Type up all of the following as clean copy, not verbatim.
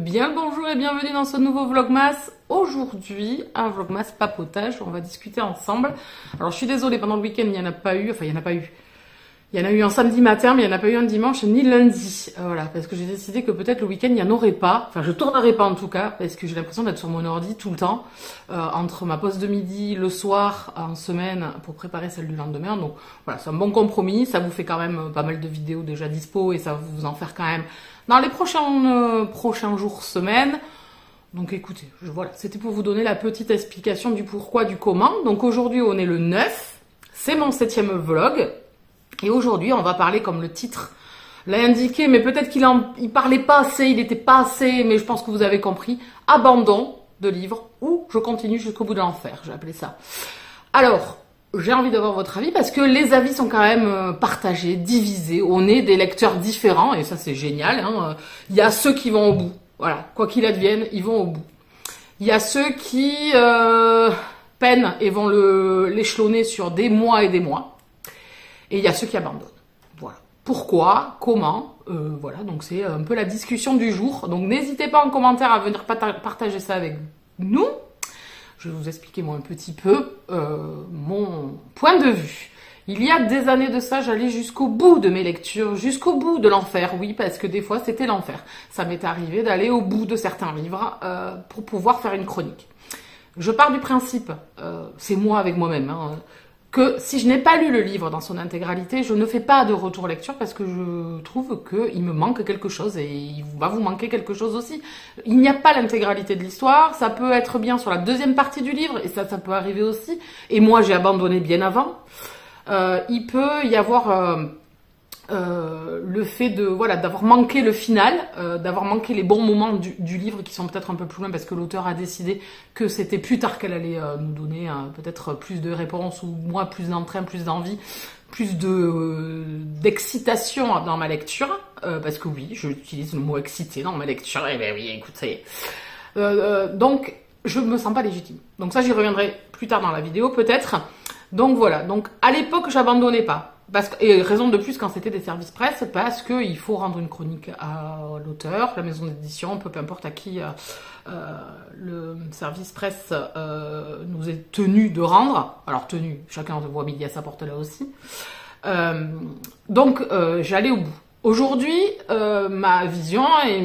Bien le bonjour et bienvenue dans ce nouveau Vlogmas. Aujourd'hui, un Vlogmas papotage, on va discuter ensemble. Alors je suis désolée, pendant le week-end il n'y en a pas eu, il y en a eu un samedi matin, mais il n'y en a pas eu un dimanche ni lundi. Voilà, parce que j'ai décidé que peut-être le week-end il n'y en aurait pas. Enfin, je tournerai pas en tout cas, parce que j'ai l'impression d'être sur mon ordi tout le temps, entre ma pause de midi, le soir, en semaine, pour préparer celle du lendemain. Donc voilà, c'est un bon compromis. Ça vous fait quand même pas mal de vidéos déjà dispo et ça va vous en faire quand même dans les prochains jours, semaines. Donc écoutez, voilà, c'était pour vous donner la petite explication du pourquoi, du comment. Donc aujourd'hui, on est le 9, c'est mon 7e vlog. Et aujourd'hui, on va parler, comme le titre l'a indiqué, mais peut-être il parlait pas assez, il n'était pas assez, mais je pense que vous avez compris, abandon de livre ou je continue jusqu'au bout de l'enfer, j'ai appelé ça. Alors, j'ai envie d'avoir votre avis parce que les avis sont quand même partagés, divisés, on est des lecteurs différents et ça c'est génial. Hein. Il y a ceux qui vont au bout, voilà, quoi qu'il advienne, ils vont au bout. Il y a ceux qui peinent et vont l'échelonner sur des mois et des mois. Et il y a ceux qui abandonnent. Voilà. Pourquoi? Comment? Voilà, donc c'est un peu la discussion du jour. Donc n'hésitez pas en commentaire à venir partager ça avec nous. Je vais vous expliquer moi un petit peu mon point de vue. Il y a des années de ça, j'allais jusqu'au bout de mes lectures, jusqu'au bout de l'enfer, oui, parce que des fois c'était l'enfer. Ça m'est arrivé d'aller au bout de certains livres pour pouvoir faire une chronique. Je pars du principe, c'est moi avec moi-même, hein, que si je n'ai pas lu le livre dans son intégralité, je ne fais pas de retour lecture parce que je trouve qu'il me manque quelque chose et il va vous manquer quelque chose aussi. Il n'y a pas l'intégralité de l'histoire, ça peut être bien sur la deuxième partie du livre et ça peut arriver aussi. Et moi, j'ai abandonné bien avant. Il peut y avoir le fait de d'avoir manqué le final, d'avoir manqué les bons moments du livre qui sont peut-être un peu plus loin parce que l'auteur a décidé que c'était plus tard qu'elle allait nous donner peut-être plus de réponses ou moi plus d'entrain, plus d'envie, plus d'excitation dans ma lecture parce que oui, j'utilise le mot excité dans ma lecture. Et ben oui, écoutez, donc je me sens pas légitime. Donc ça, j'y reviendrai plus tard dans la vidéo peut-être. Donc voilà. Donc à l'époque, j'abandonnais pas. Et raison de plus quand c'était des services presse, parce qu'il faut rendre une chronique à l'auteur, la maison d'édition, peu importe à qui le service presse nous est tenu de rendre. Alors tenu, chacun voit midi à sa porte là aussi. Donc j'allais au bout. Aujourd'hui, ma vision et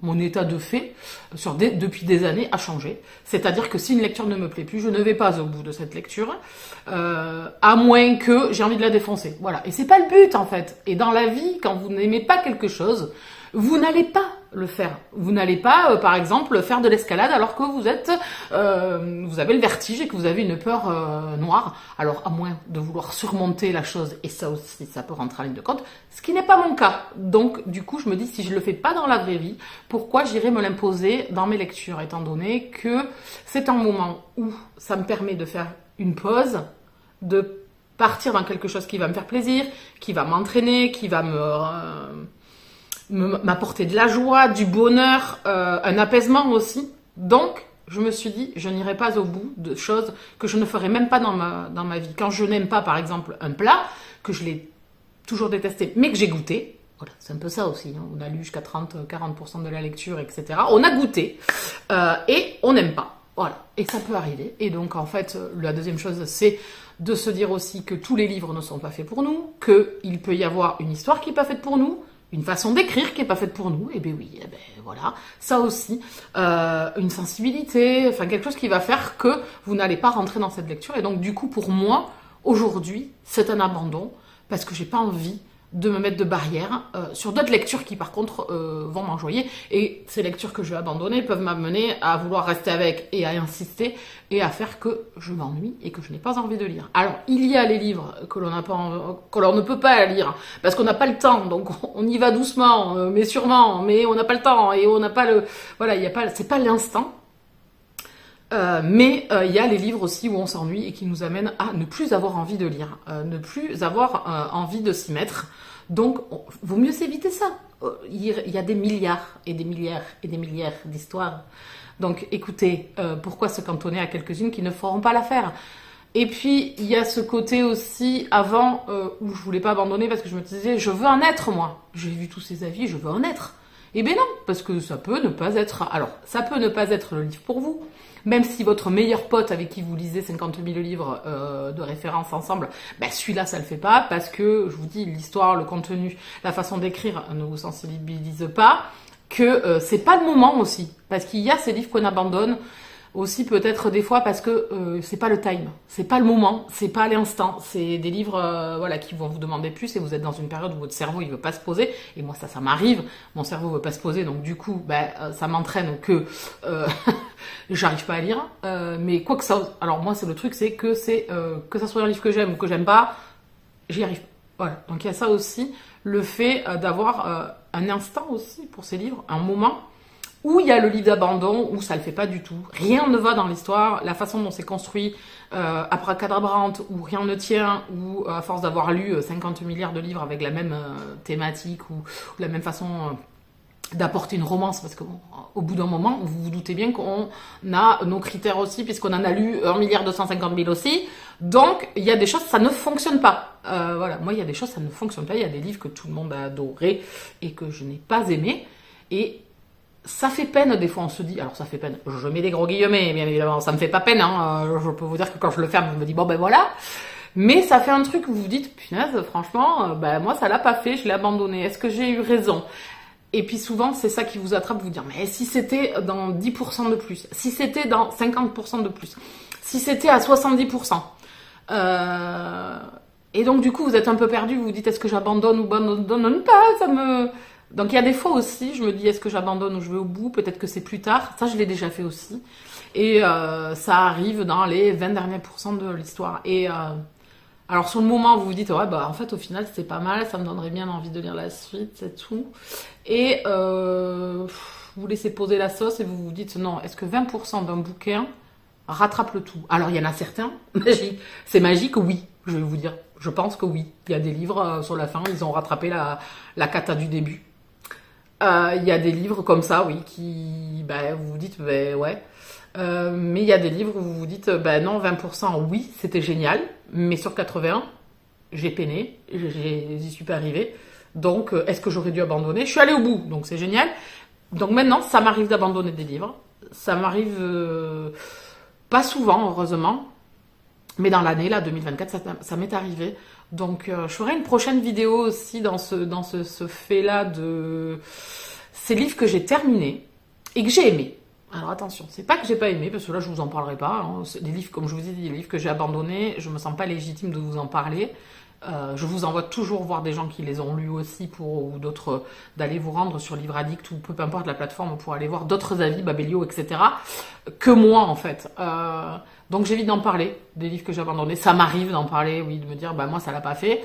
mon état de fait depuis des années a changé. C'est-à-dire que si une lecture ne me plaît plus, je ne vais pas au bout de cette lecture, à moins que j'ai envie de la défoncer. Voilà. Et c'est pas le but en fait. Et dans la vie, quand vous n'aimez pas quelque chose, vous n'allez pas le faire. Vous n'allez pas, par exemple, faire de l'escalade alors que vous avez le vertige et que vous avez une peur noire. Alors, à moins de vouloir surmonter la chose, et ça aussi, ça peut rentrer en ligne de compte, ce qui n'est pas mon cas. Donc, du coup, je me dis, si je le fais pas dans la vraie vie, pourquoi j'irais me l'imposer dans mes lectures, étant donné que c'est un moment où ça me permet de faire une pause, de partir dans quelque chose qui va me faire plaisir, qui va m'entraîner, qui va m'apporter de la joie, du bonheur, un apaisement aussi. Donc, je me suis dit, je n'irai pas au bout de choses que je ne ferai même pas dans ma vie. Quand je n'aime pas, par exemple, un plat, que je l'ai toujours détesté, mais que j'ai goûté, voilà, c'est un peu ça aussi, hein. On a lu jusqu'à 30-40% de la lecture, etc. On a goûté, et on n'aime pas. Voilà, et ça peut arriver. Et donc, en fait, la deuxième chose, c'est de se dire aussi que tous les livres ne sont pas faits pour nous, qu'il peut y avoir une histoire qui n'est pas faite pour nous, une façon d'écrire qui n'est pas faite pour nous, et bien oui, et ben voilà, ça aussi, une sensibilité, enfin quelque chose qui va faire que vous n'allez pas rentrer dans cette lecture, et donc du coup pour moi, aujourd'hui, c'est un abandon, parce que j'ai pas envie de me mettre de barrières sur d'autres lectures qui par contre vont m'enjoyer, et ces lectures que je vais abandonner peuvent m'amener à vouloir rester avec et à insister et à faire que je m'ennuie et que je n'ai pas envie de lire. Alors il y a les livres que l'on ne peut pas lire parce qu'on n'a pas le temps, donc on y va doucement mais sûrement, mais on n'a pas le temps et on n'a pas voilà, c'est pas l'instant. Mais il y a les livres aussi où on s'ennuie et qui nous amènent à ne plus avoir envie de lire, ne plus avoir envie de s'y mettre. Donc, vaut mieux s'éviter ça. Il y a des milliards et des milliards et des milliards d'histoires. Donc, écoutez, pourquoi se cantonner à quelques-unes qui ne feront pas l'affaire? Et puis, il y a ce côté aussi, avant, où je voulais pas abandonner parce que je me disais, je veux en être, moi. J'ai vu tous ces avis, je veux en être. Eh bien non, parce que ça peut ne pas être... Alors, ça peut ne pas être le livre pour vous, même si votre meilleur pote avec qui vous lisez 50 000 livres de référence ensemble, ben celui-là, ça le fait pas, parce que, je vous dis, l'histoire, le contenu, la façon d'écrire ne vous sensibilise pas, que c'est pas le moment aussi, parce qu'il y a ces livres qu'on abandonne, aussi peut-être des fois parce que c'est pas le time, c'est pas le moment, c'est pas l'instant, c'est des livres voilà qui vont vous demander plus et vous êtes dans une période où votre cerveau il veut pas se poser et moi ça m'arrive, mon cerveau veut pas se poser donc du coup ça m'entraîne que j'arrive pas à lire mais quoi que ça, alors moi c'est le truc c'est que que ça soit un livre que j'aime ou que j'aime pas, j'y arrive pas. Voilà, donc il y a ça aussi, le fait d'avoir un instant aussi pour ces livres, un moment où il y a le livre d'abandon, où ça le fait pas du tout. Rien ne va dans l'histoire, la façon dont c'est construit, abracadabrante, où rien ne tient, où à force d'avoir lu 50 milliards de livres avec la même thématique, ou la même façon d'apporter une romance, parce que bon, au bout d'un moment, vous vous doutez bien qu'on a nos critères aussi, puisqu'on en a lu 1,250 milliard aussi, donc il y a des choses, ça ne fonctionne pas. Voilà, moi il y a des choses, ça ne fonctionne pas, il y a des livres que tout le monde a adoré, et que je n'ai pas aimé, et ça fait peine, des fois on se dit, alors ça fait peine, je mets des gros guillemets, bien évidemment, ça me fait pas peine, hein, je peux vous dire que quand je le ferme, je me dis, bon ben voilà, mais ça fait un truc où vous vous dites, punaise, franchement, moi ça l'a pas fait, je l'ai abandonné, est-ce que j'ai eu raison? Et puis souvent, c'est ça qui vous attrape, vous dire, mais si c'était dans 10% de plus, si c'était dans 50% de plus, si c'était à 70%, et donc du coup vous êtes un peu perdu, vous vous dites, est-ce que j'abandonne ou abandonne pas, ça me... Donc il y a des fois aussi, je me dis est-ce que j'abandonne ou je vais au bout, peut-être que c'est plus tard, ça je l'ai déjà fait aussi. Et ça arrive dans les 20 derniers pourcents de l'histoire. Et alors sur le moment vous vous dites ouais en fait au final c'est pas mal, ça me donnerait bien envie de lire la suite, c'est tout. Et vous laissez poser la sauce et vous vous dites non, est-ce que 20% d'un bouquin rattrape le tout? Alors il y en a certains, c'est magique, oui, je vais vous dire. Je pense que oui. Il y a des livres sur la fin, ils ont rattrapé la cata du début. Il y a des livres comme ça, oui, qui, vous vous dites, ouais. Mais il y a des livres où vous vous dites, non, 20%, oui, c'était génial, mais sur 80, j'ai peiné, j'y suis pas arrivée. Donc, est-ce que j'aurais dû abandonner? Je suis allée au bout, donc c'est génial. Donc maintenant, ça m'arrive d'abandonner des livres. Ça m'arrive pas souvent, heureusement. Mais dans l'année, là, 2024, ça m'est arrivé. Donc, je ferai une prochaine vidéo aussi dans ce fait-là de ces livres que j'ai terminés et que j'ai aimés. Alors attention, c'est pas que j'ai pas aimé, parce que là, je vous en parlerai pas. Hein. Les livres, comme je vous ai dit, les livres que j'ai abandonnés, je me sens pas légitime de vous en parler. Je vous envoie toujours voir des gens qui les ont lus aussi ou d'autres, d'aller vous rendre sur Livre Addict ou peu importe la plateforme pour aller voir d'autres avis, Babelio, etc. que moi en fait. Donc j'évite d'en parler, des livres que j'ai abandonnés. Ça m'arrive d'en parler, oui, de me dire moi ça l'a pas fait.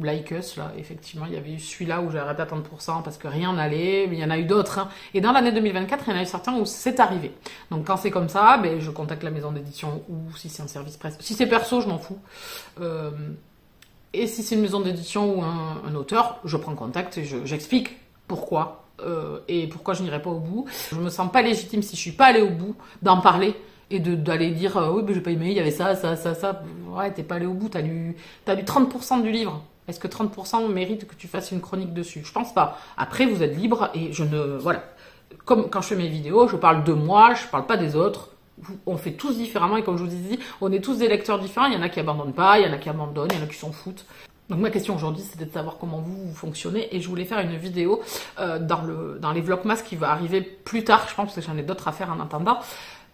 Like Us, là, effectivement, il y avait eu celui-là où j'ai arrêté à 30% parce que rien n'allait, mais il y en a eu d'autres. Hein. Et dans l'année 2024, il y en a eu certains où c'est arrivé. Donc quand c'est comme ça, je contacte la maison d'édition ou si c'est un service presse. Si c'est perso, je m'en fous. Et si c'est une maison d'édition ou un auteur, je prends contact et j'explique pourquoi. Et pourquoi je n'irai pas au bout. Je me sens pas légitime si je suis pas allée au bout d'en parler et d'aller dire oui j'ai pas aimé, il y avait ça. Ouais, t'es pas allé au bout, t'as lu 30% du livre. Est-ce que 30% mérite que tu fasses une chronique dessus? Je pense pas. Après, vous êtes libre et voilà. Comme quand je fais mes vidéos, je parle de moi, je parle pas des autres. On fait tous différemment et comme je vous ai dit, on est tous des lecteurs différents. Il y en a qui abandonnent pas, il y en a qui abandonnent, il y en a qui s'en foutent. Donc ma question aujourd'hui, c'était de savoir comment vous fonctionnez et je voulais faire une vidéo dans les Vlogmas qui va arriver plus tard. Je pense que j'en ai d'autres à faire en attendant,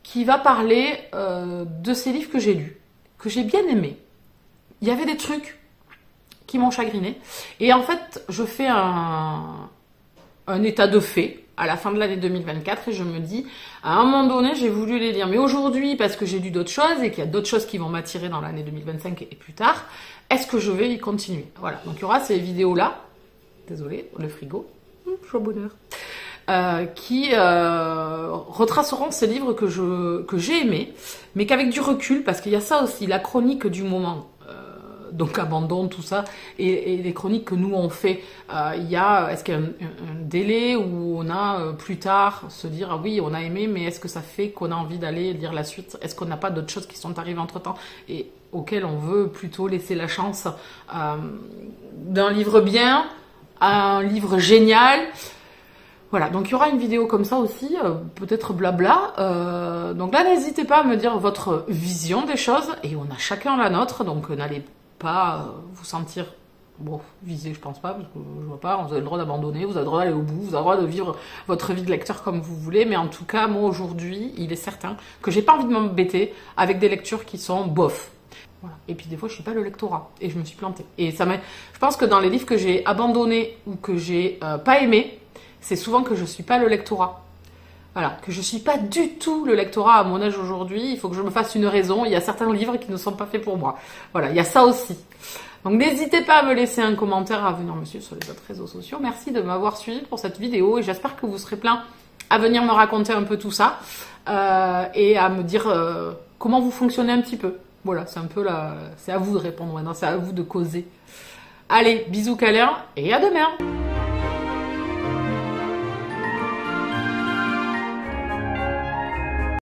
qui va parler de ces livres que j'ai lus, que j'ai bien aimés. Il y avait des trucs qui m'ont chagriné. Et en fait, je fais un état de fait à la fin de l'année 2024 et je me dis, à un moment donné, j'ai voulu les lire. Mais aujourd'hui, parce que j'ai lu d'autres choses et qu'il y a d'autres choses qui vont m'attirer dans l'année 2025 et plus tard, est-ce que je vais y continuer? Voilà, donc il y aura ces vidéos-là. Désolée, le frigo. Je suis au bonheur. Qui retraceront ces livres que j'ai aimés, mais qu'avec du recul, parce qu'il y a ça aussi, la chronique du moment. Donc abandon, tout ça, et les chroniques que nous on fait, est-ce qu'il y a un délai où on a plus tard se dire ah oui on a aimé, mais est-ce que ça fait qu'on a envie d'aller lire la suite? Est-ce qu'on n'a pas d'autres choses qui sont arrivées entre temps et auxquelles on veut plutôt laisser la chance d'un livre bien un livre génial. Voilà, donc il y aura une vidéo comme ça aussi, peut-être blabla. Donc là, n'hésitez pas à me dire votre vision des choses, et on a chacun la nôtre, donc n'allez pas vous sentir, bon, visé, je pense pas, parce que je vois pas, vous avez le droit d'abandonner, vous avez le droit d'aller au bout, vous avez le droit de vivre votre vie de lecteur comme vous voulez, mais en tout cas, moi aujourd'hui, il est certain que j'ai pas envie de m'embêter avec des lectures qui sont bof. Voilà. Et puis des fois, je suis pas le lectorat, et je me suis plantée. Et ça m'a, je pense que dans les livres que j'ai abandonnés ou que j'ai pas aimés, c'est souvent que je suis pas le lectorat. Voilà, que je suis pas du tout le lectorat à mon âge aujourd'hui. Il faut que je me fasse une raison. Il y a certains livres qui ne sont pas faits pour moi. Voilà, il y a ça aussi. Donc n'hésitez pas à me laisser un commentaire, à venir me suivre sur les autres réseaux sociaux. Merci de m'avoir suivi pour cette vidéo et j'espère que vous serez plein à venir me raconter un peu tout ça et à me dire comment vous fonctionnez un petit peu. Voilà, c'est un peu c'est à vous de répondre maintenant, c'est à vous de causer. Allez, bisous câlins et à demain!